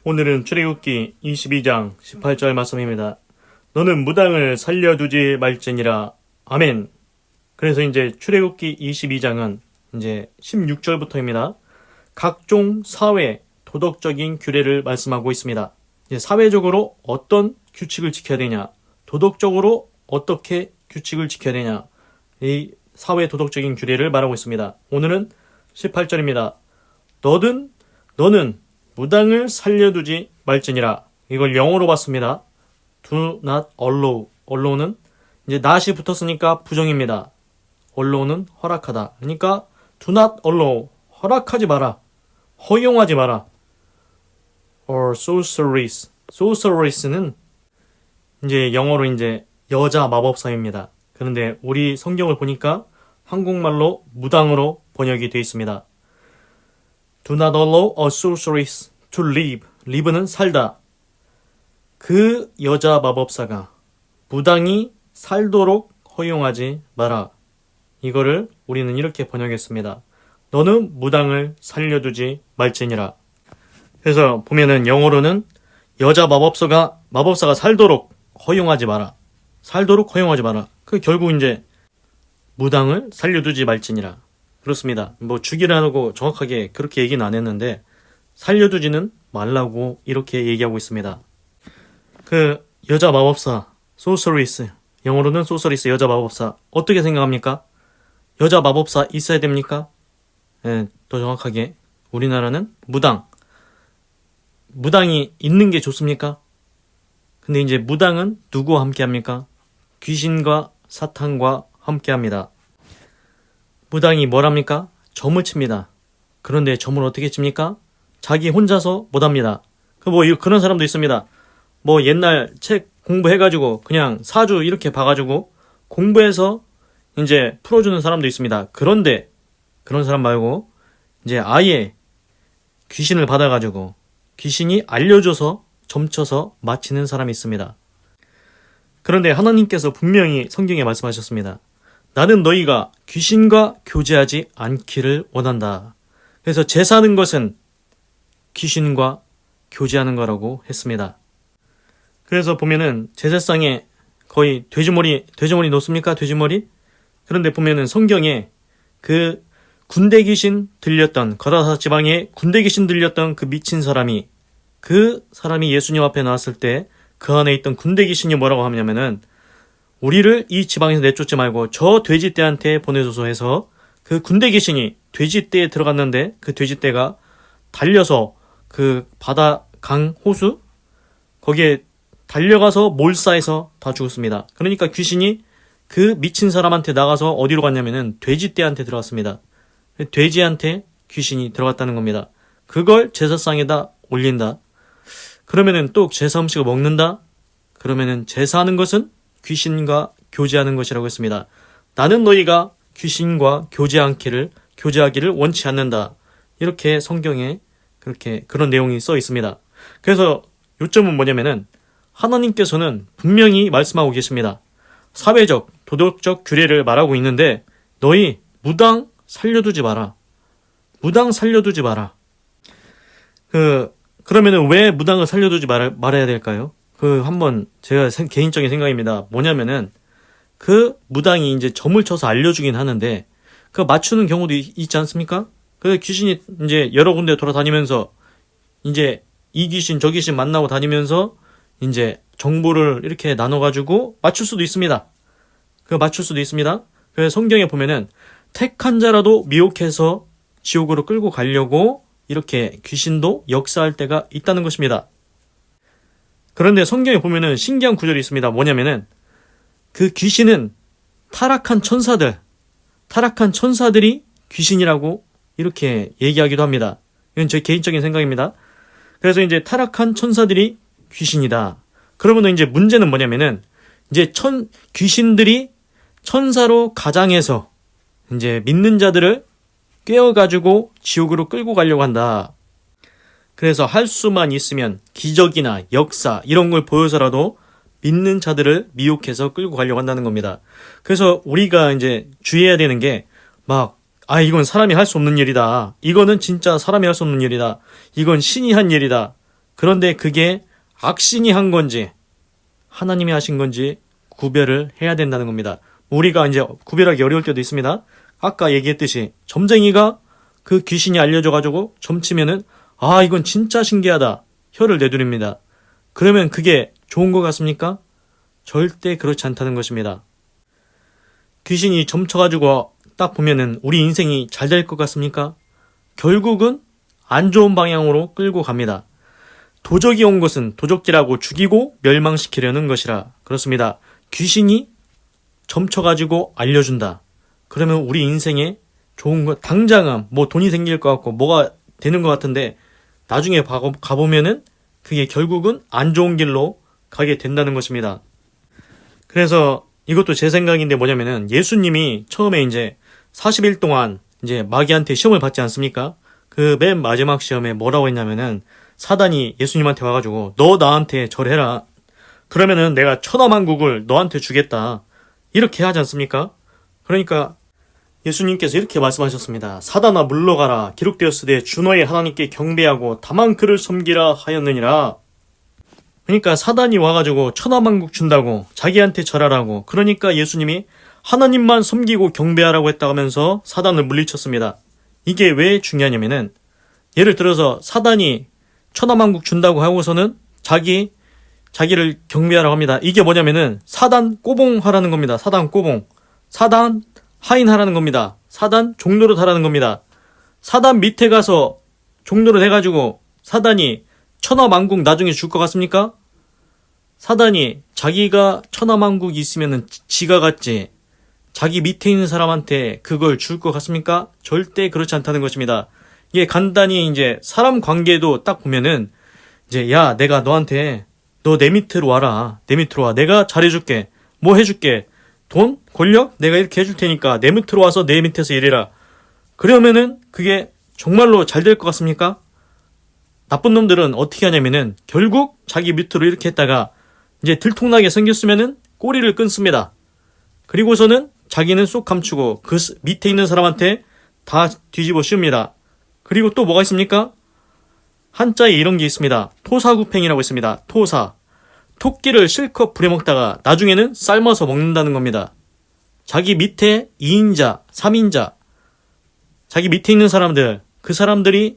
오늘은 출애굽기 22장 18절 말씀입니다. 너는 무당을 살려두지 말지니라. 아멘. 그래서 이제 출애굽기 22장은 이제 16절부터입니다. 각종 사회, 도덕적인 규례를 말씀하고 있습니다. 이제 사회적으로 어떤 규칙을 지켜야 되냐, 도덕적으로 어떻게 규칙을 지켜야 되냐, 이 사회 도덕적인 규례를 말하고 있습니다. 오늘은 18절입니다. 너는 무당을 살려두지 말지니라. 이걸 영어로 봤습니다. Do not allow. allow는 이제 not이 붙었으니까 부정입니다. allow는 허락하다. 그러니까 do not allow. 허락하지 마라. 허용하지 마라. or sorceress. sorceress는 이제 영어로 이제 여자 마법사입니다. 그런데 우리 성경을 보니까 한국말로 무당으로 번역이 되어 있습니다. Do not allow a sorceress to live. live는 살다. 그 여자 마법사가 무당이 살도록 허용하지 마라. 이거를 우리는 이렇게 번역했습니다. 너는 무당을 살려두지 말지니라. 그래서 보면은 영어로는 여자 마법사가 살도록 허용하지 마라. 살도록 허용하지 마라. 그 결국 이제 무당을 살려두지 말지니라. 그렇습니다. 뭐 주기를 하고 정확하게 그렇게 얘기는 안 했는데 살려두지는 말라고 이렇게 얘기하고 있습니다. 그 여자 마법사, sorceress, 영어로는 sorceress, 여자 마법사 어떻게 생각합니까? 여자 마법사 있어야 됩니까? 네, 더 정확하게 우리나라는 무당이 있는 게 좋습니까? 근데 이제 무당은 누구와 함께 합니까? 귀신과 사탄과 함께 합니다. 무당이 뭘 합니까? 점을 칩니다. 그런데 점을 어떻게 칩니까? 자기 혼자서 못 합니다. 그런 사람도 있습니다. 뭐 옛날 책 공부해가지고 그냥 사주 이렇게 봐가지고 공부해서 이제 풀어주는 사람도 있습니다. 그런데 그런 사람 말고 이제 아예 귀신을 받아가지고 귀신이 알려줘서 점쳐서 맞히는 사람이 있습니다. 그런데 하나님께서 분명히 성경에 말씀하셨습니다. 나는 너희가 귀신과 교제하지 않기를 원한다. 그래서 제사하는 것은 귀신과 교제하는 거라고 했습니다. 그래서 보면은 제사상에 거의 돼지머리 놓습니까? 돼지머리? 그런데 보면은 성경에 그 군대 귀신 들렸던, 거라사 지방에 군대 귀신 들렸던 그 미친 사람이, 그 사람이 예수님 앞에 나왔을 때 그 안에 있던 군대 귀신이 뭐라고 하냐면은 우리를 이 지방에서 내쫓지 말고 저 돼지떼한테 보내줘서 해서 그 군대 귀신이 돼지떼에 들어갔는데 그 돼지떼가 달려서 그 바다, 강, 호수 거기에 달려가서 몰사해서 다 죽었습니다. 그러니까 귀신이 그 미친 사람한테 나가서 어디로 갔냐면은 돼지떼한테 들어갔습니다. 돼지한테 귀신이 들어갔다는 겁니다. 그걸 제사상에다 올린다. 그러면은 또 제사 음식을 먹는다. 그러면은 제사하는 것은 귀신과 교제하는 것이라고 했습니다. 나는 너희가 귀신과 교제하기를 원치 않는다. 이렇게 성경에 그런 내용이 써 있습니다. 그래서 요점은 뭐냐면은 하나님께서는 분명히 말씀하고 계십니다. 사회적, 도덕적 규례를 말하고 있는데 너희 무당 살려두지 마라. 무당 살려두지 마라. 그러면은 왜 무당을 살려두지 말아야 될까요? 한번 제가 개인적인 생각입니다. 뭐냐면은 그 무당이 이제 점을 쳐서 알려주긴 하는데 그 맞추는 경우도 있지 않습니까? 그 귀신이 이제 여러 군데 돌아다니면서 이제 이 귀신 저 귀신 만나고 다니면서 이제 정보를 이렇게 나눠가지고 맞출 수도 있습니다. 그래서 성경에 보면은 택한 자라도 미혹해서 지옥으로 끌고 가려고 이렇게 귀신도 역사할 때가 있다는 것입니다. 그런데 성경에 보면은 신기한 구절이 있습니다. 뭐냐면은 그 귀신은 타락한 천사들이 귀신이라고 이렇게 얘기하기도 합니다. 이건 제 개인적인 생각입니다. 그래서 이제 타락한 천사들이 귀신이다. 그러면 이제 문제는 뭐냐면은 이제 귀신들이 천사로 가장해서 이제 믿는 자들을 꿰어가지고 지옥으로 끌고 가려고 한다. 그래서 할 수만 있으면 기적이나 역사 이런 걸 보여서라도 믿는 자들을 미혹해서 끌고 가려고 한다는 겁니다. 그래서 우리가 이제 주의해야 되는 게 이건 사람이 할 수 없는 일이다. 이거는 진짜 사람이 할 수 없는 일이다. 이건 신이 한 일이다. 그런데 그게 악신이 한 건지 하나님이 하신 건지 구별을 해야 된다는 겁니다. 우리가 이제 구별하기 어려울 때도 있습니다. 아까 얘기했듯이 점쟁이가 그 귀신이 알려줘가지고 점치면은 아 이건 진짜 신기하다 혀를 내두릅니다. 그러면 그게 좋은 것 같습니까? 절대 그렇지 않다는 것입니다. 귀신이 점쳐가지고 딱 보면은 우리 인생이 잘 될 것 같습니까? 결국은 안 좋은 방향으로 끌고 갑니다. 도적이 온 것은 도적질하고 죽이고 멸망시키려는 것이라 그렇습니다. 귀신이 점쳐가지고 알려준다. 그러면 우리 인생에 좋은 거 당장은 뭐 돈이 생길 것 같고 뭐가 되는 것 같은데 나중에 가보면은 그게 결국은 안 좋은 길로 가게 된다는 것입니다. 그래서 이것도 제 생각인데 뭐냐면은 예수님이 처음에 이제 40일 동안 이제 마귀한테 시험을 받지 않습니까? 그 맨 마지막 시험에 뭐라고 했냐면은 사단이 예수님한테 와가지고 너 나한테 절해라. 그러면은 내가 천하만국을 너한테 주겠다. 이렇게 하지 않습니까? 그러니까 예수님께서 이렇게 말씀하셨습니다. 사단아 물러가라. 기록되었으되 주 너의 하나님께 경배하고 다만 그를 섬기라 하였느니라. 그러니까 사단이 와가지고 천하만국 준다고 자기한테 절하라고 그러니까 예수님이 하나님만 섬기고 경배하라고 했다 하면서 사단을 물리쳤습니다. 이게 왜 중요하냐면은 예를 들어서 사단이 천하만국 준다고 하고서는 자기를 경배하라고 합니다. 이게 뭐냐면은 사단 꼬봉하라는 겁니다. 사단 꼬봉. 사단 하인하라는 겁니다. 사단 종노릇 하라는 겁니다. 사단 밑에 가서 종노릇 해가지고 사단이 천하만국 나중에 줄 것 같습니까? 사단이 자기가 천하만국이 있으면은 지가 갖지 자기 밑에 있는 사람한테 그걸 줄 것 같습니까? 절대 그렇지 않다는 것입니다. 이게 간단히 이제 사람 관계도 딱 보면은 이제 야 내가 너한테 너 내 밑으로 와라. 내 밑으로 와. 내가 잘해줄게. 뭐 해줄게. 돈? 권력? 내가 이렇게 해줄 테니까 내 밑으로 와서 내 밑에서 일해라. 그러면은 그게 정말로 잘 될 것 같습니까? 나쁜 놈들은 어떻게 하냐면은 결국 자기 밑으로 이렇게 했다가 이제 들통나게 생겼으면은 꼬리를 끊습니다. 그리고서는 자기는 쏙 감추고 그 밑에 있는 사람한테 다 뒤집어 씌웁니다. 그리고 또 뭐가 있습니까? 한자에 이런 게 있습니다. 토사구팽이라고 있습니다. 토사. 토끼를 실컷 부려먹다가 나중에는 삶아서 먹는다는 겁니다. 자기 밑에 2인자, 3인자, 자기 밑에 있는 사람들, 그 사람들이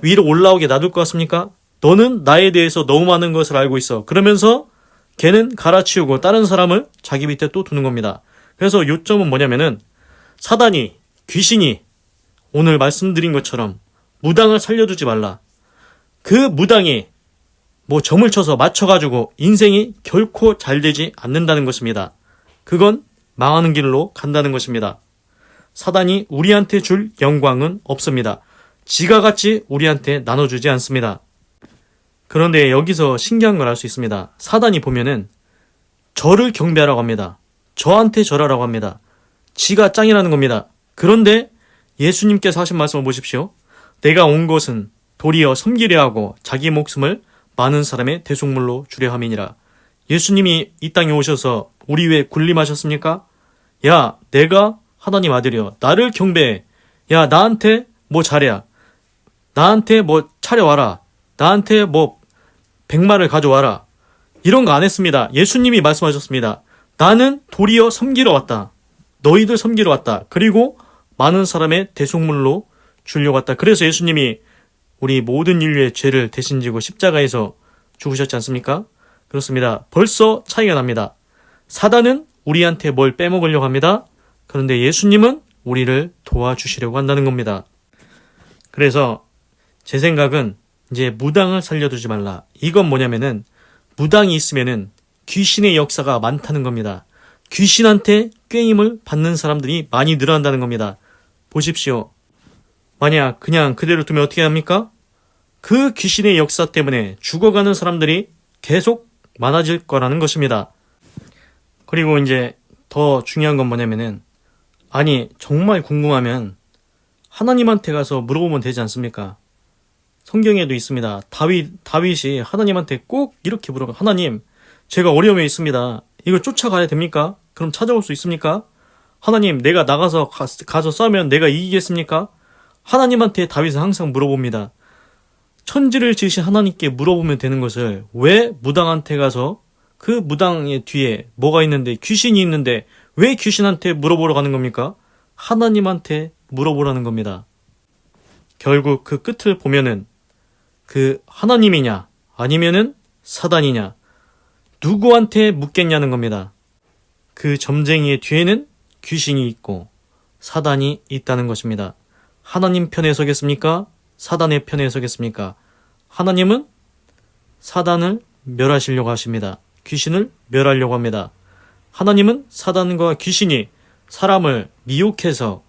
위로 올라오게 놔둘 것 같습니까? 너는 나에 대해서 너무 많은 것을 알고 있어. 그러면서 걔는 갈아치우고 다른 사람을 자기 밑에 또 두는 겁니다. 그래서 요점은 뭐냐면은 사단이, 귀신이 오늘 말씀드린 것처럼 무당을 살려두지 말라. 그 무당이 뭐 점을 쳐서 맞춰가지고 인생이 결코 잘 되지 않는다는 것입니다. 그건 망하는 길로 간다는 것입니다. 사단이 우리한테 줄 영광은 없습니다. 지가 같이 우리한테 나눠주지 않습니다. 그런데 여기서 신기한 걸 알 수 있습니다. 사단이 보면은 저를 경배하라고 합니다. 저한테 절하라고 합니다. 지가 짱이라는 겁니다. 그런데 예수님께서 하신 말씀을 보십시오. 내가 온 것은 도리어 섬기려 하고 자기 목숨을 많은 사람의 대속물로 주려 함이니라. 예수님이 이 땅에 오셔서 우리 왜 군림하셨습니까? 야, 내가 하나님 아들이여. 나를 경배해. 야, 나한테 뭐 잘해. 나한테 뭐 차려와라. 나한테 뭐 100마를 가져와라. 이런 거 안 했습니다. 예수님이 말씀하셨습니다. 나는 도리어 섬기러 왔다. 너희들 섬기러 왔다. 그리고 많은 사람의 대속물로 주려고 왔다. 그래서 예수님이 우리 모든 인류의 죄를 대신 지고 십자가에서 죽으셨지 않습니까? 그렇습니다. 벌써 차이가 납니다. 사단은 우리한테 뭘 빼먹으려고 합니다. 그런데 예수님은 우리를 도와주시려고 한다는 겁니다. 그래서 제 생각은 이제 무당을 살려두지 말라. 이건 뭐냐면은 무당이 있으면은 귀신의 역사가 많다는 겁니다. 귀신한테 꾀임을 받는 사람들이 많이 늘어난다는 겁니다. 보십시오. 만약 그냥 그대로 두면 어떻게 합니까? 그 귀신의 역사 때문에 죽어가는 사람들이 계속 많아질 거라는 것입니다. 그리고 이제 더 중요한 건 뭐냐면은 아니 정말 궁금하면 하나님한테 가서 물어보면 되지 않습니까? 성경에도 있습니다. 다윗이 하나님한테 꼭 이렇게 물어봐. 하나님, 제가 어려움에 있습니다. 이걸 쫓아가야 됩니까? 그럼 찾아올 수 있습니까? 하나님, 내가 나가서 가서 싸우면 내가 이기겠습니까? 하나님한테 다윗은 항상 물어봅니다. 천지를 지으신 하나님께 물어보면 되는 것을 왜 무당한테 가서 그 무당의 뒤에 뭐가 있는데 귀신이 있는데 왜 귀신한테 물어보러 가는 겁니까? 하나님한테 물어보라는 겁니다. 결국 그 끝을 보면은 그 하나님이냐 아니면은 사단이냐 누구한테 묻겠냐는 겁니다. 그 점쟁이의 뒤에는 귀신이 있고 사단이 있다는 것입니다. 하나님 편에 서겠습니까? 사단의 편에 서겠습니까? 하나님은 사단을 멸하시려고 하십니다. 귀신을 멸하려고 합니다. 하나님은 사단과 귀신이 사람을 미혹해서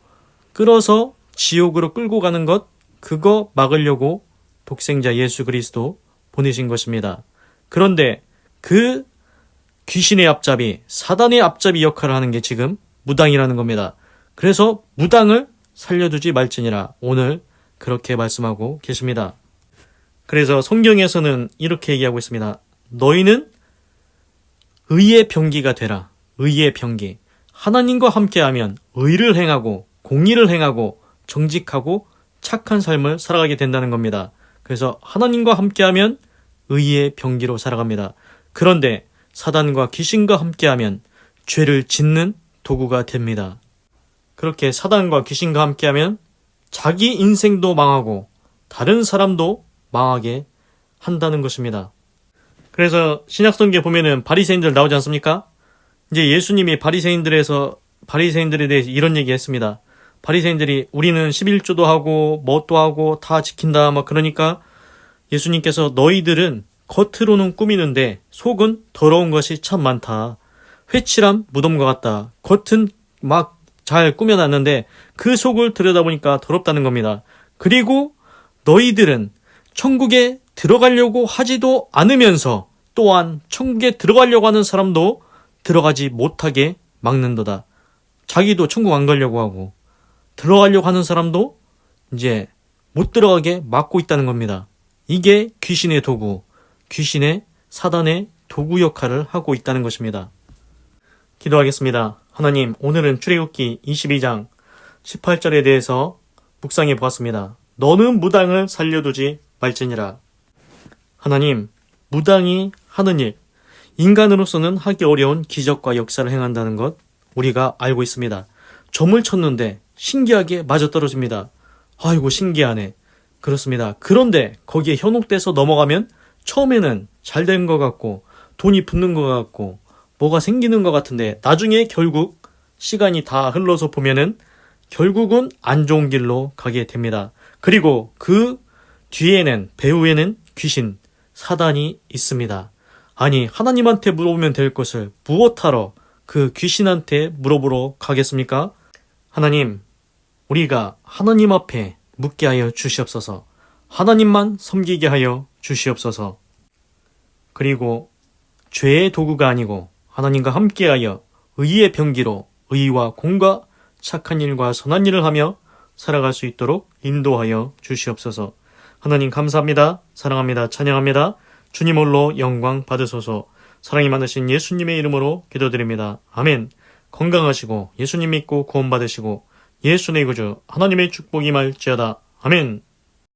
끌어서 지옥으로 끌고 가는 것, 그거 막으려고 독생자 예수 그리스도 보내신 것입니다. 그런데 그 귀신의 앞잡이, 사단의 앞잡이 역할을 하는 게 지금 무당이라는 겁니다. 그래서 무당을 살려두지 말지니라 오늘 그렇게 말씀하고 계십니다. 그래서 성경에서는 이렇게 얘기하고 있습니다. 너희는 의의 병기가 되라. 의의 병기. 하나님과 함께하면 의를 행하고 공의를 행하고 정직하고 착한 삶을 살아가게 된다는 겁니다. 그래서 하나님과 함께하면 의의 병기로 살아갑니다. 그런데 사단과 귀신과 함께하면 죄를 짓는 도구가 됩니다. 그렇게 사단과 귀신과 함께하면 자기 인생도 망하고 다른 사람도 망하게 한다는 것입니다. 그래서 신약성경에 보면은 바리새인들 나오지 않습니까? 이제 예수님이 바리새인들에 대해서 이런 얘기 했습니다. 바리새인들이 우리는 11조도 하고 뭣도 하고 다 지킨다 막 그러니까 예수님께서 너희들은 겉으로는 꾸미는데 속은 더러운 것이 참 많다. 회칠한 무덤과 같다. 겉은 막 잘 꾸며놨는데 그 속을 들여다보니까 더럽다는 겁니다. 그리고 너희들은 천국에 들어가려고 하지도 않으면서 또한 천국에 들어가려고 하는 사람도 들어가지 못하게 막는도다. 자기도 천국 안 가려고 하고 들어가려고 하는 사람도 이제 못 들어가게 막고 있다는 겁니다. 이게 귀신의 도구, 귀신의 사단의 도구 역할을 하고 있다는 것입니다. 기도하겠습니다. 하나님, 오늘은 출애굽기 22장 18절에 대해서 묵상해 보았습니다. 너는 무당을 살려두지 말지니라. 하나님, 무당이 하는 일, 인간으로서는 하기 어려운 기적과 역사를 행한다는 것 우리가 알고 있습니다. 점을 쳤는데 신기하게 맞아떨어집니다. 아이고 신기하네. 그렇습니다. 그런데 거기에 현혹돼서 넘어가면 처음에는 잘 된 것 같고 돈이 붙는 것 같고 뭐가 생기는 것 같은데 나중에 결국 시간이 다 흘러서 보면은 결국은 안 좋은 길로 가게 됩니다. 그리고 그 뒤에는 배후에는 귀신, 사단이 있습니다. 아니 하나님한테 물어보면 될 것을 무엇하러 그 귀신한테 물어보러 가겠습니까? 하나님, 우리가 하나님 앞에 묻게 하여 주시옵소서. 하나님만 섬기게 하여 주시옵소서. 그리고 죄의 도구가 아니고 하나님과 함께하여 의의 병기로 의와 공과 착한 일과 선한 일을 하며 살아갈 수 있도록 인도하여 주시옵소서. 하나님 감사합니다. 사랑합니다. 찬양합니다. 주님 홀로 영광 받으소서. 사랑이 많으신 예수님의 이름으로 기도드립니다. 아멘. 건강하시고 예수님 믿고 구원 받으시고 예수의 구주 하나님의 축복이 말지어다. 아멘.